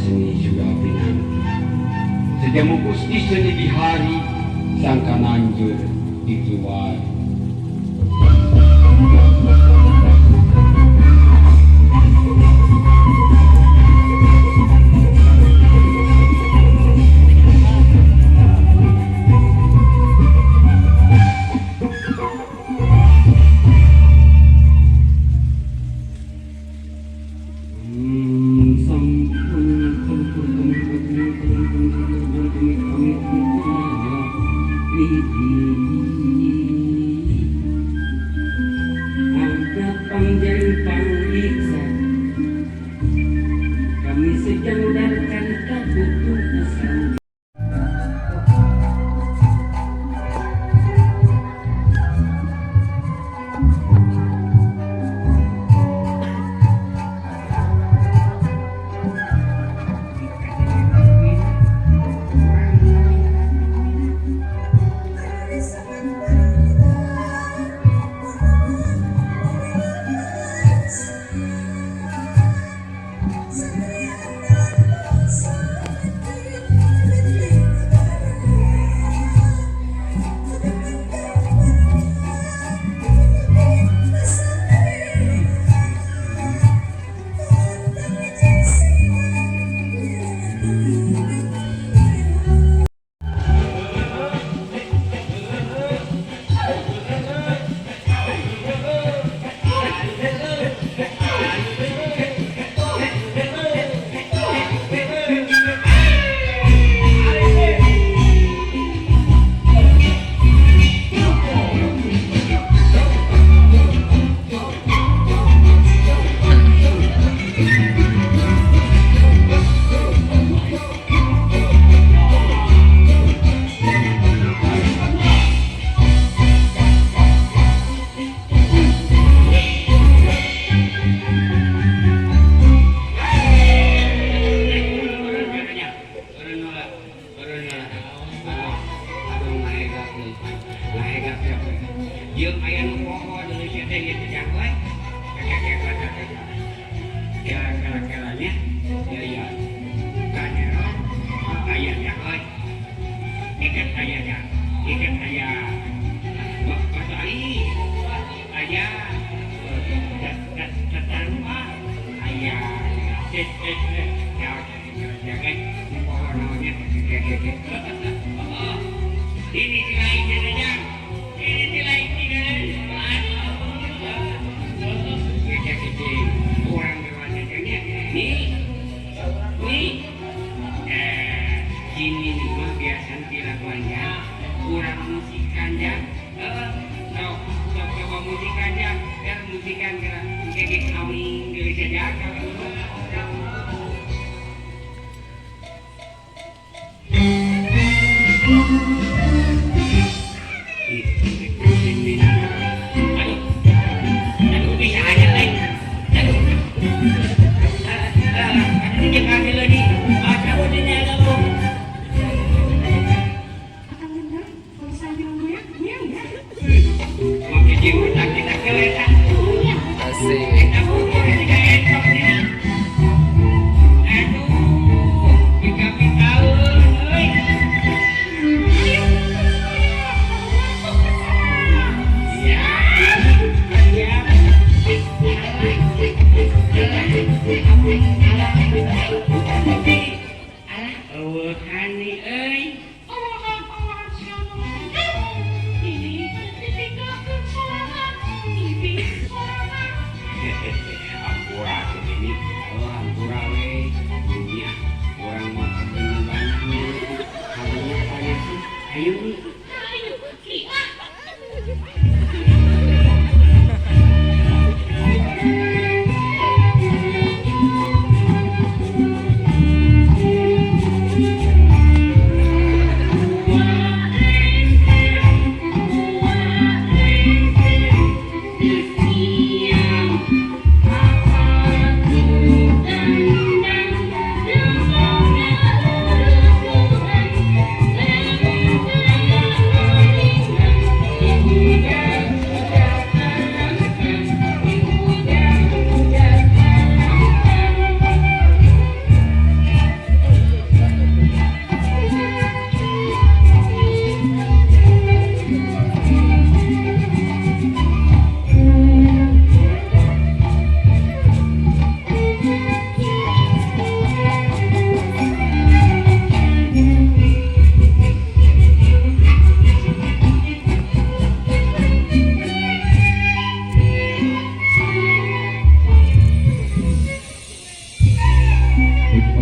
seni juga pinanti. Sejamu gusti seni di hari, sangka nanjur dikeluar.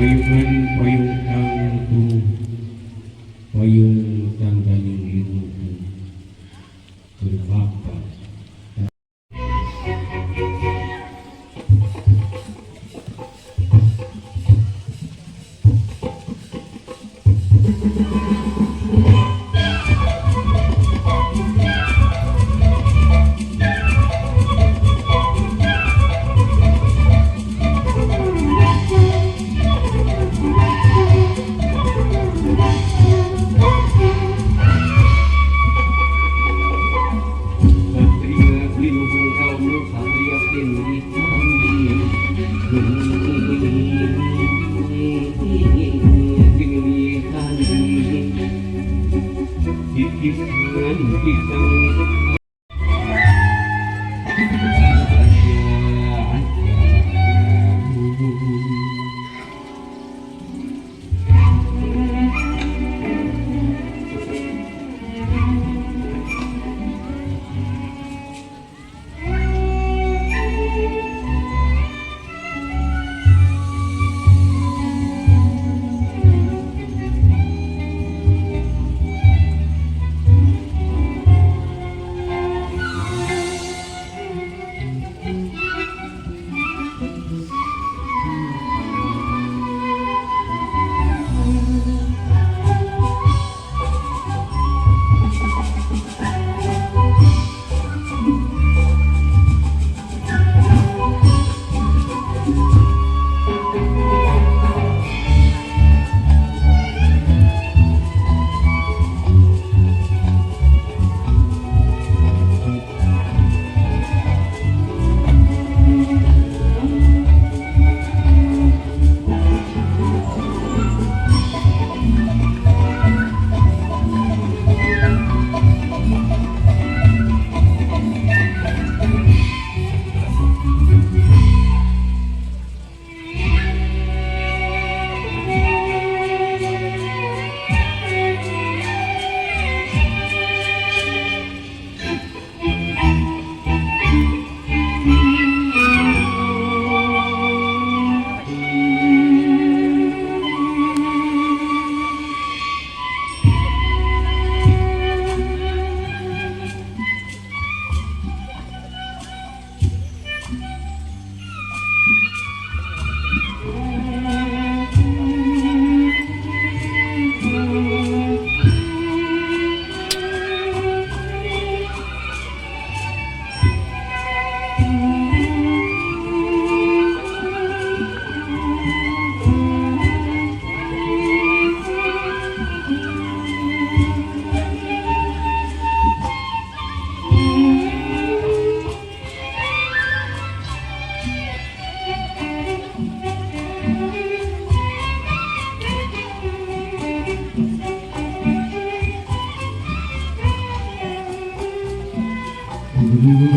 payungan payung kang tuh payung kang kanyang ibuku berbapa.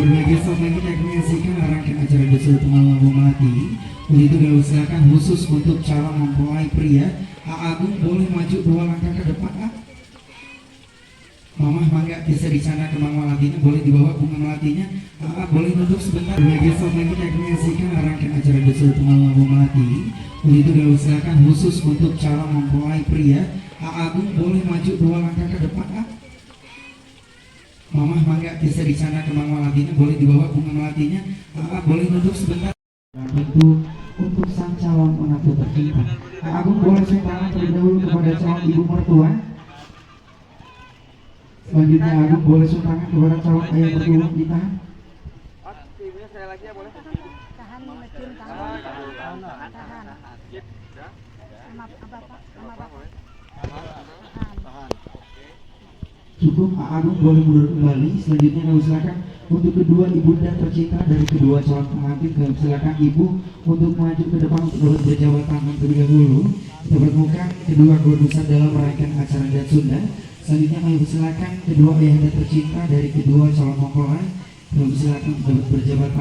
Berbagai saat lagi kita menyaksikan rangkaian acara Desa Pengalaman Melati. Untuk itu diusahakan khusus untuk calon mempelai pria. Agung boleh maju 2 langkah ke depan. Mamah mangga bisa di sana kembang melatinya, boleh dibawa bunga melatinya. Boleh duduk sebentar. Berbagai saat lagi kita menyaksikan rangkaian acara Desa Pengalaman Melati. Untuk itu diusahakan khusus untuk calon mempelai pria. Agung boleh maju 2 langkah ke depan. Mamah mangga bisa di sana kembang melatinya, boleh dibawa bunga melatinya. Boleh duduk sebentar. Dan itu untuk sang calon menantu tercinta. Agung boleh saya tangan terlebih dahulu kepada calon ibu mertua. Selanjutnya Agung boleh saya tangan kepada calon ayah mertua. Ditahan. Saya lagi ya boleh. Tahan mencium tangan. Tahan. Sama Bapak, sama Bapak. Tahan. Cukup, Agung boleh mundur kembali. Selanjutnya kami silakan untuk kedua ibunda tercinta dari kedua calon pengantin. Kami silakan ibu untuk maju ke depan untuk berjabat tangan terlebih dahulu. Kita pertemukan kedua produser dalam rangkaian acara adat Sunda. Selanjutnya kami silakan kedua ayahanda tercinta dari kedua calon mempelai. Kami silakan untuk berjabat tangan.